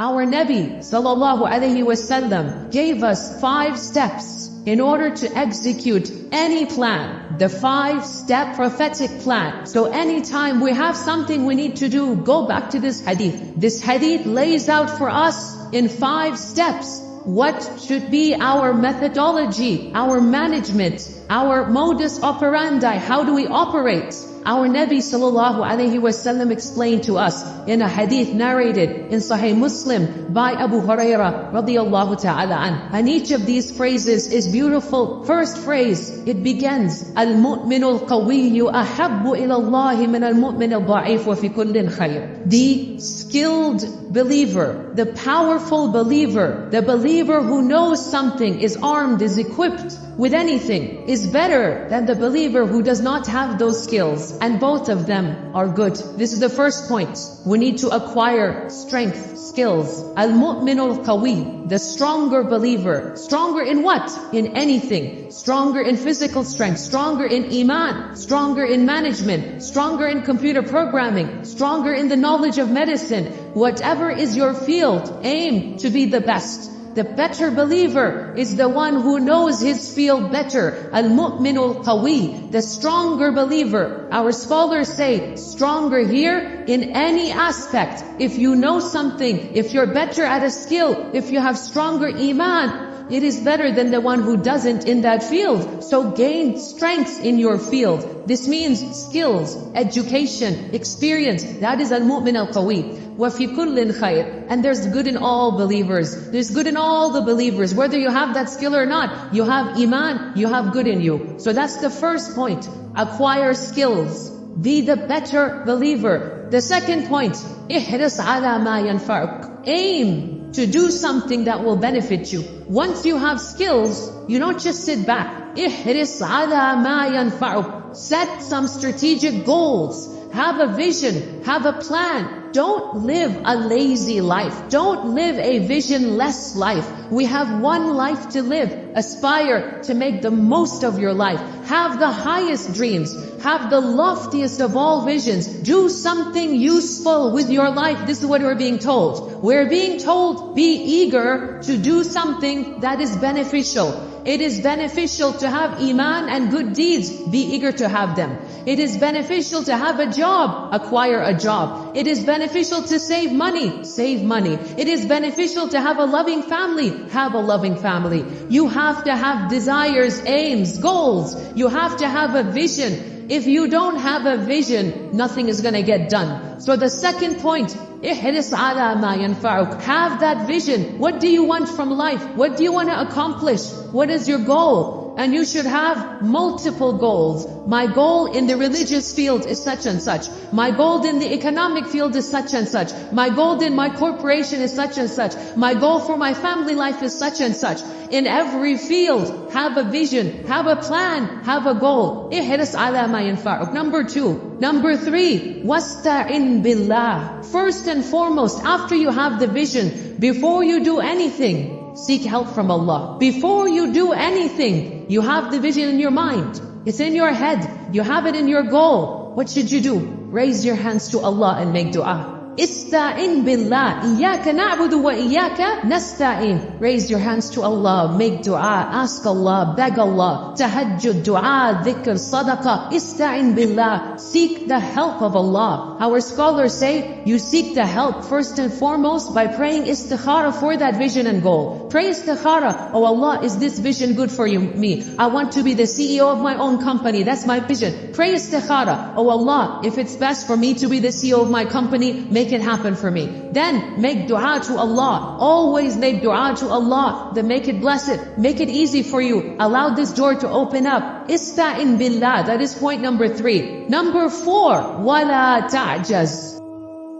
Our Nabi sallallahu alaihi wasallam gave us 5 steps in order to execute any plan. The 5-step prophetic plan. So anytime we have something we need to do, go back to this hadith. This hadith lays out for us in 5 steps what should be our methodology, our management, our modus operandi. How do we operate? Our Nabi sallallahu alaihi wasallam explained to us in a hadith narrated in Sahih Muslim by Abu Hurairah radiyallahu ta'ala an. And each of these phrases is beautiful. First phrase, it begins, Al-mu'minu al-qawiyyu ahabbu ila Allahi min al-mu'min al-da'if wa fi kullin khayr. The skilled believer, the powerful believer, the believer who knows something, is armed, is equipped with anything, is better than the believer who does not have those skills. And both of them are good. This is the first point. We need to acquire strength, skills. Al-mu'minu al-qawi, the stronger believer. Stronger in what? In anything. Stronger in physical strength, stronger in iman, stronger in management, stronger in computer programming, stronger in the knowledge of medicine. Whatever is your field, aim to be the best. The better believer is the one who knows his field better. Al-mu'minu al-qawi, the stronger believer. Our scholars say, stronger here in any aspect. If you know something, if you're better at a skill, if you have stronger iman, it is better than the one who doesn't in that field. So gain strength in your field. This means skills, education, experience. That is al-mu'min al-qawi. وَفِي كُلٍّ خَيْرٍ. And there's good in all believers. There's good in all the believers. Whether you have that skill or not, you have iman, you have good in you. So that's the first point. Acquire skills. Be the better believer. The second point, احرص على ما ينفعك. Aim to do something that will benefit you. Once you have skills, you don't just sit back. احرص على ما ينفعك. Set some strategic goals. Have a vision. Have a plan. Don't live a lazy life. Don't live a visionless life. We have one life to live. Aspire to make the most of your life. Have the highest dreams. Have the loftiest of all visions. Do something useful with your life. This is what we're being told. We're being told, be eager to do something that is beneficial. It is beneficial to have iman and good deeds. Be eager to have them. It is beneficial to have a job. Acquire a job. It is beneficial to save money. Save money. It is beneficial to have a loving family. Have a loving family. You have to have desires, aims, goals. You have to have a vision. If you don't have a vision, nothing is going to get done. So the second point, احرص على ما ينفعك. Have that vision. What do you want from life? What do you want to accomplish? What is your goal? And you should have multiple goals. My goal in the religious field is such and such. My goal in the economic field is such and such. My goal in my corporation is such and such. My goal for my family life is such and such. In every field, have a vision, have a plan, have a goal. احرص على ما ينفعك. Number 2. Number 3. واستعن بالله. First and foremost, after you have the vision, before you do anything, seek help from Allah. Before you do anything, you have the vision in your mind. It's in your head. You have it in your goal. What should you do? Raise your hands to Allah and make dua. Ista'in billah. Iyaka na'budu wa iyaka nasta'in. Raise your hands to Allah. Make dua. Ask Allah. Beg Allah. Tahajjud, dua, dhikr, sadaqah. Ista'in billah. Seek the help of Allah. Our scholars say, you seek the help first and foremost by praying istikhara for that vision and goal. Pray istikhara. Oh Allah, is this vision good for me? I want to be the CEO of my own company. That's my vision. Pray istikhara. Oh Allah, if it's best for me to be the CEO of my company, make it happen for me. Then make dua to Allah. Always make dua to Allah. Then make it blessed. Make it easy for you. Allow this door to open up. Ista'in billah. That is point number 3. Number 4. Wala ta'jaz.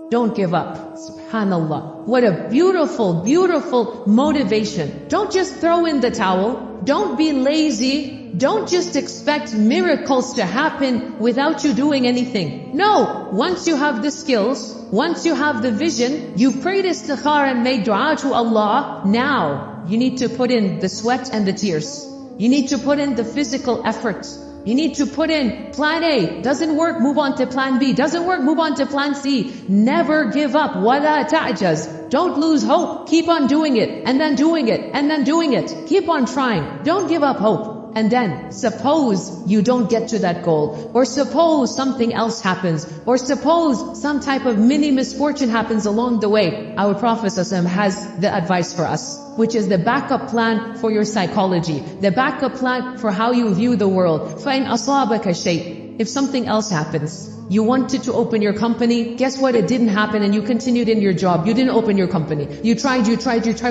Don't give up. Subhanallah. What a beautiful, beautiful motivation. Don't just throw in the towel. Don't be lazy. Don't just expect miracles to happen without you doing anything. No, once you have the skills, once you have the vision, you prayed istikhara and made dua to Allah, now you need to put in the sweat and the tears. You need to put in the physical effort. You need to put in plan A. Doesn't work, move on to plan B. Doesn't work, move on to plan C. Never give up. وَلَا تَعْجَزْ. Don't lose hope. Keep on doing it, and then doing it, and then doing it. Keep on trying. Don't give up hope. And then, suppose you don't get to that goal, or suppose something else happens, or suppose some type of mini misfortune happens along the way. Our Prophet ﷺ has the advice for us, which is the backup plan for your psychology, the backup plan for how you view the world. فَإِنْ أَصَابَكَ شَيْءٍ. If something else happens, you wanted to open your company, guess what? It didn't happen and you continued in your job. You didn't open your company. You tried,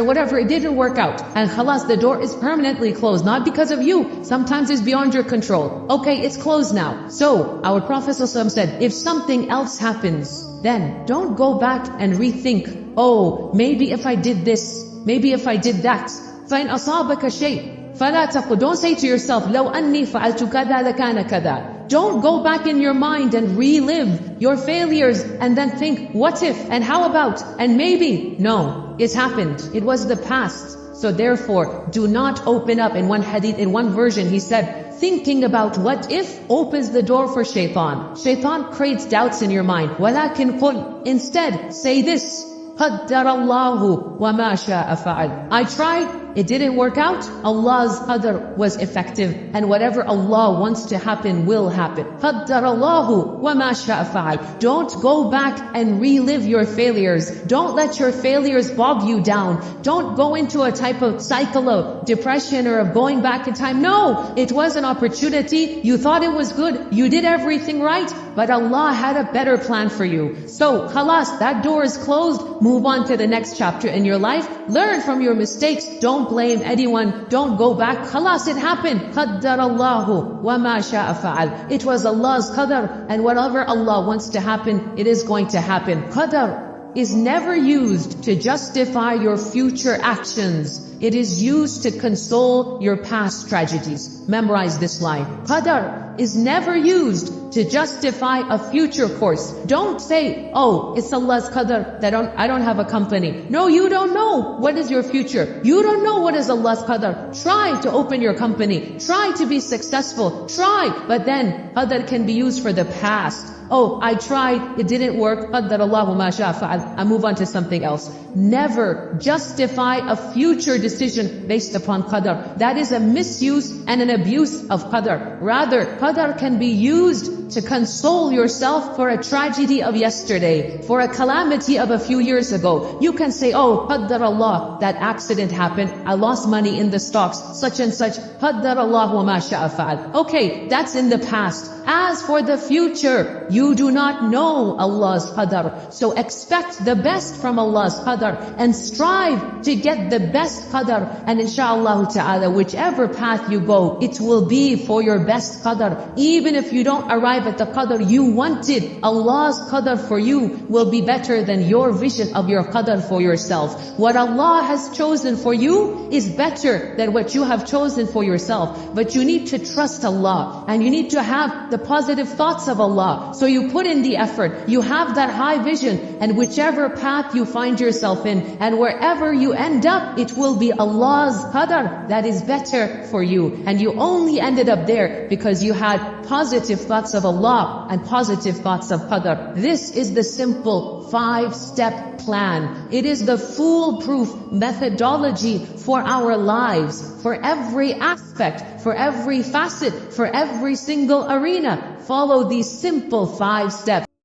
whatever, it didn't work out. And khalas, the door is permanently closed, not because of you. Sometimes it's beyond your control. Okay, it's closed now. So, our Prophet ﷺ said, if something else happens, then don't go back and rethink, oh, maybe if I did this, maybe if I did that. فَإِنْ أَصَابَكَ شَيْءٍ فَلَا تَقُلْ. Don't say to yourself, لَوْ أَنِّي فَعَلْتُ كَذَا لَكَانَ كَذَا. Don't go back in your mind and relive your failures and then think, what if, and how about, and maybe. No, it's happened. It was the past. So therefore, do not open up. In one hadith, in one version, he said, thinking about what if opens the door for shaitan. Shaitan creates doubts in your mind. وَلَكِنْ قُلْ. Instead, say this, قَدَّرَ اللَّهُ وَمَا شَاءَ فَعَلْ. I tried. It didn't work out. Allah's qadr was effective, and whatever Allah wants to happen will happen. قَدَّرَ اللَّهُ وَمَا شَاءَ فَعَلْ. Don't go back and relive your failures. Don't let your failures bog you down. Don't go into a type of cycle of depression or of going back in time. No, it was an opportunity. You thought it was good. You did everything right, but Allah had a better plan for you. So, khalas, that door is closed. Move on to the next chapter in your life. Learn from your mistakes. Don't blame anyone. Don't go back. Khalas, it happened. قَدَّرَ اللَّهُ وَمَا شَاءَ فَعَلْ. It was Allah's qadr, and whatever Allah wants to happen, it is going to happen. Qadr is never used to justify your future actions. It is used to console your past tragedies. Memorize this line. Qadr is never used to justify a future course. Don't say, oh, it's Allah's qadr that I don't have a company. No, you don't know what is your future. You don't know what is Allah's qadr. Try to open your company. Try to be successful. Try. But then, qadr can be used for the past. Oh, I tried, it didn't work. قَدَّرَ اللَّهُ مَا شَاءَ فَعَلْ. I move on to something else. Never justify a future decision based upon qadr. That is a misuse and an abuse of qadr. Rather, qadr can be used to console yourself for a tragedy of yesterday, for a calamity of a few years ago. You can say, oh, قَدَّرَ اللَّهُ, that accident happened. I lost money in the stocks, such and such. قَدَّرَ اللَّهُ مَا شَاءَ فَعَلْ. Okay, that's in the past. As for the future, you do not know Allah's qadr. So expect the best from Allah's qadr and strive to get the best qadr. And inshaAllah ta'ala, whichever path you go, it will be for your best qadr. Even if you don't arrive at the qadr you wanted, Allah's qadr for you will be better than your vision of your qadr for yourself. What Allah has chosen for you is better than what you have chosen for yourself. But you need to trust Allah, and you need to have the positive thoughts of Allah. So you put in the effort, you have that high vision, and whichever path you find yourself in, and wherever you end up, it will be Allah's qadr that is better for you. And you only ended up there because you had positive thoughts of Allah and positive thoughts of qadr. This is the simple 5-step plan. It is the foolproof methodology for our lives, for every aspect, for every facet, for every single arena. Follow these simple 5 steps.